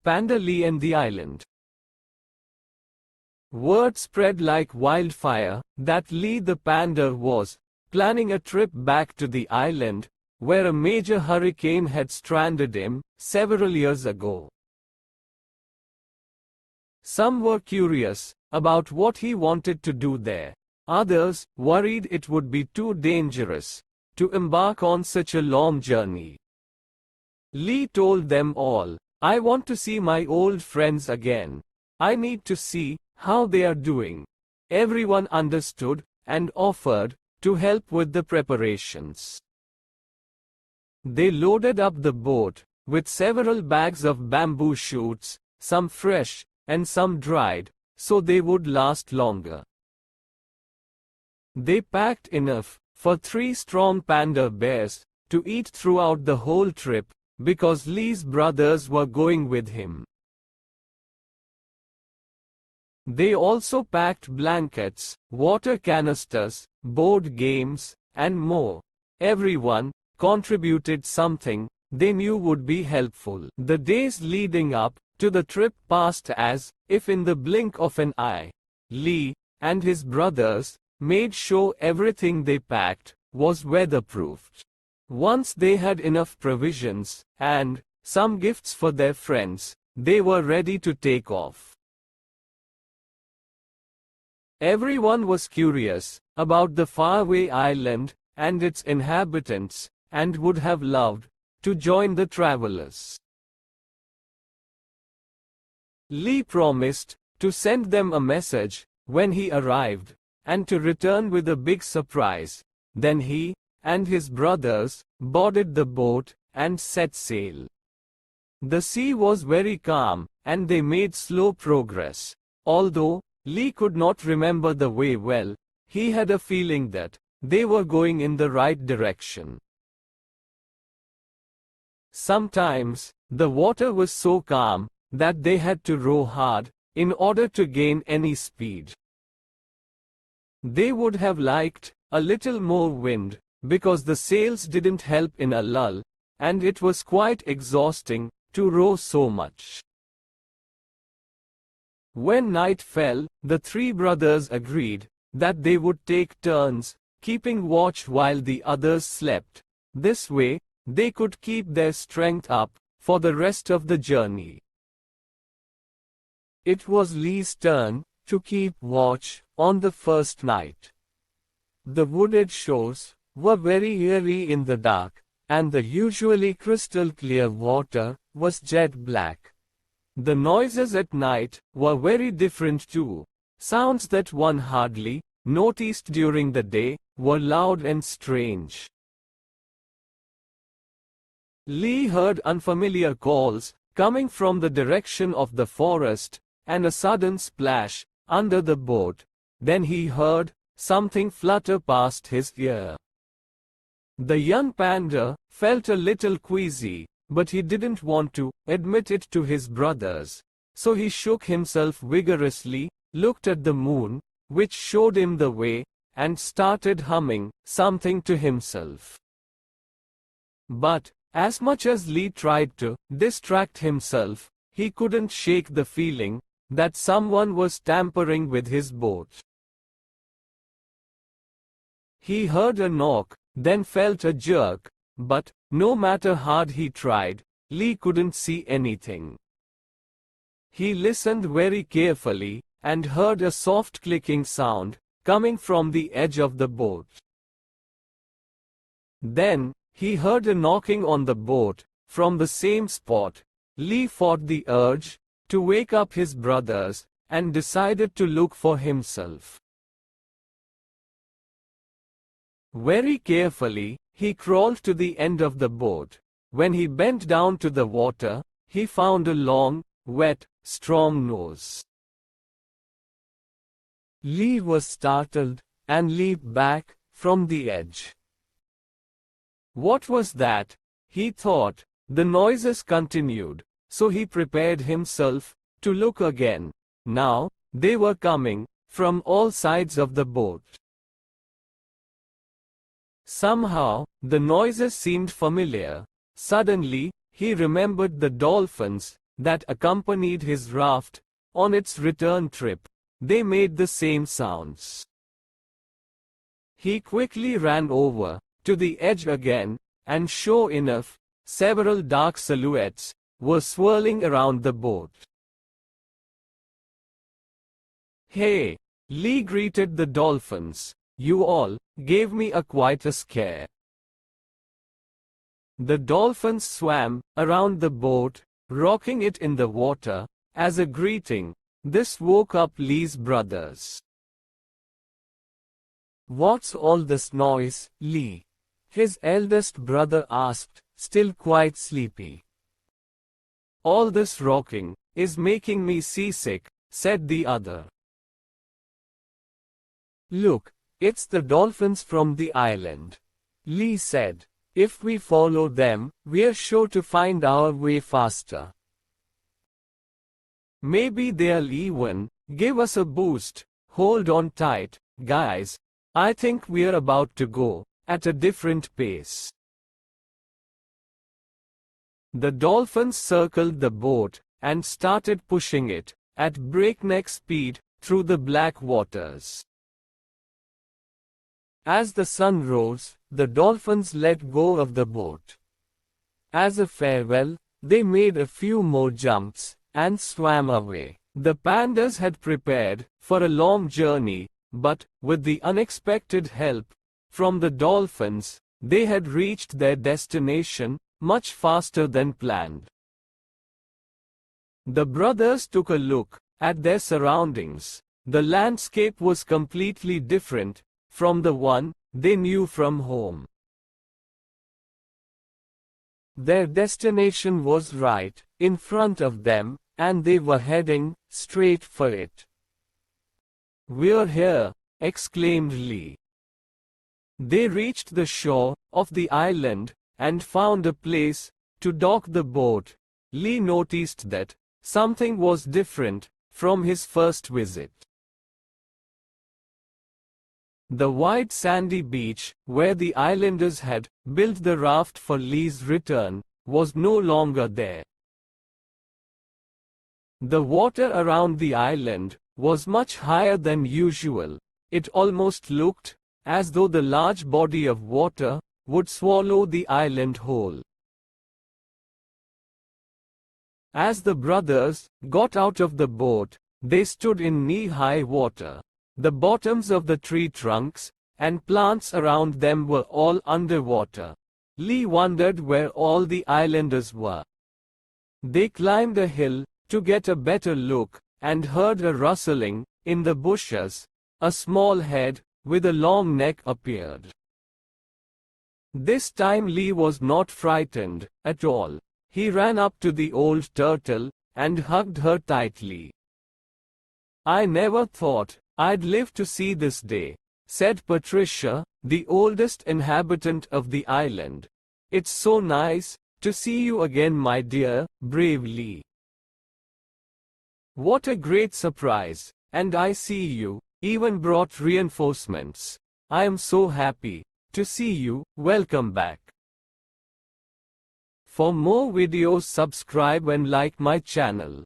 Panda Li and the island. Word spread like wildfire that Li the panda was planning a trip back to the island, where a major hurricane had stranded him several years ago. Some were curious about what he wanted to do there. Others worried it would be too dangerous to embark on such a long journey. Li told them all, "I want to see my old friends again. I need to see how they are doing." Everyone understood and offered to help with the preparations. They loaded up the boat with several bags of bamboo shoots, some fresh and some dried, so they would last longer. They packed enough for 3 strong panda bears to eat throughout the whole trip, because Li's brothers were going with him. They also packed blankets, water canisters, board games, and more. Everyone contributed something they knew would be helpful. The days leading up to the trip passed as if in the blink of an eye. Li and his brothers made sure everything they packed was weatherproofed. Once they had enough provisions and some gifts for their friends, they were ready to take off. Everyone was curious about the faraway island and its inhabitants, and would have loved to join the travelers. Li promised to send them a message when he arrived, and to return with a big surprise. Then he and his brothers boarded the boat and set sail. The sea was very calm, and they made slow progress. Although Li could not remember the way well, he had a feeling that they were going in the right direction. Sometimes, the water was so calm that they had to row hard in order to gain any speed. They would have liked a little more wind, because the sails didn't help in a lull, and it was quite exhausting to row so much. When night fell, the 3 brothers agreed that they would take turns keeping watch while the others slept. This way, they could keep their strength up for the rest of the journey. It was Li's turn to keep watch on the first night. The wooded shores were very eerie in the dark, and the usually crystal clear water was jet black. The noises at night were very different too. Sounds that one hardly noticed during the day were loud and strange. Li heard unfamiliar calls coming from the direction of the forest, and a sudden splash under the boat. Then he heard something flutter past his ear. The young panda felt a little queasy, but he didn't want to admit it to his brothers. So he shook himself vigorously, looked at the moon, which showed him the way, and started humming something to himself. But as much as Li tried to distract himself, he couldn't shake the feeling that someone was tampering with his boat. He heard a knock, then felt a jerk, but no matter how hard he tried, Li couldn't see anything. He listened very carefully, and heard a soft clicking sound coming from the edge of the boat. Then he heard a knocking on the boat from the same spot. Li fought the urge to wake up his brothers, and decided to look for himself. Very carefully, he crawled to the end of the boat. When he bent down to the water, he found a long, wet, strong nose. Li was startled, and leaped back from the edge. What was that? He thought. The noises continued, so he prepared himself to look again. Now, they were coming from all sides of the boat. Somehow, the noises seemed familiar. Suddenly, he remembered the dolphins that accompanied his raft on its return trip. They made the same sounds. He quickly ran over to the edge again, and sure enough, several dark silhouettes were swirling around the boat. "Hey," Lee greeted the dolphins, "you all gave me quite a scare." The dolphins swam around the boat, rocking it in the water. As a greeting, this woke up Lee's brothers. "What's all this noise, Lee?" his eldest brother asked, still quite sleepy. "All this rocking is making me seasick," said the other. "Look, it's the dolphins from the island," Lee said. "If we follow them, we're sure to find our way faster. Maybe they'll even give us a boost. Hold on tight, guys. I think we're about to go at a different pace." The dolphins circled the boat and started pushing it at breakneck speed through the black waters. As the sun rose, the dolphins let go of the boat. As a farewell, they made a few more jumps and swam away. The pandas had prepared for a long journey, but with the unexpected help from the dolphins, they had reached their destination much faster than planned. The brothers took a look at their surroundings. The landscape was completely different from the one they knew from home. Their destination was right in front of them, and they were heading straight for it. "We're here!" exclaimed Lee. They reached the shore of the island and found a place to dock the boat. Lee noticed that something was different from his first visit. The wide sandy beach, where the islanders had built the raft for Lee's return, was no longer there. The water around the island was much higher than usual. It almost looked as though the large body of water would swallow the island whole. As the brothers got out of the boat, they stood in knee-high water. The bottoms of the tree trunks and plants around them were all underwater. Lee wondered where all the islanders were. They climbed a hill to get a better look and heard a rustling in the bushes. A small head with a long neck appeared. This time Lee was not frightened at all. He ran up to the old turtle and hugged her tightly. "I never thought I'd live to see this day," said Patricia, the oldest inhabitant of the island. "It's so nice to see you again, my dear, brave Lee. What a great surprise, and I see you even brought reinforcements. I am so happy to see you. Welcome back." For more videos, subscribe and like my channel.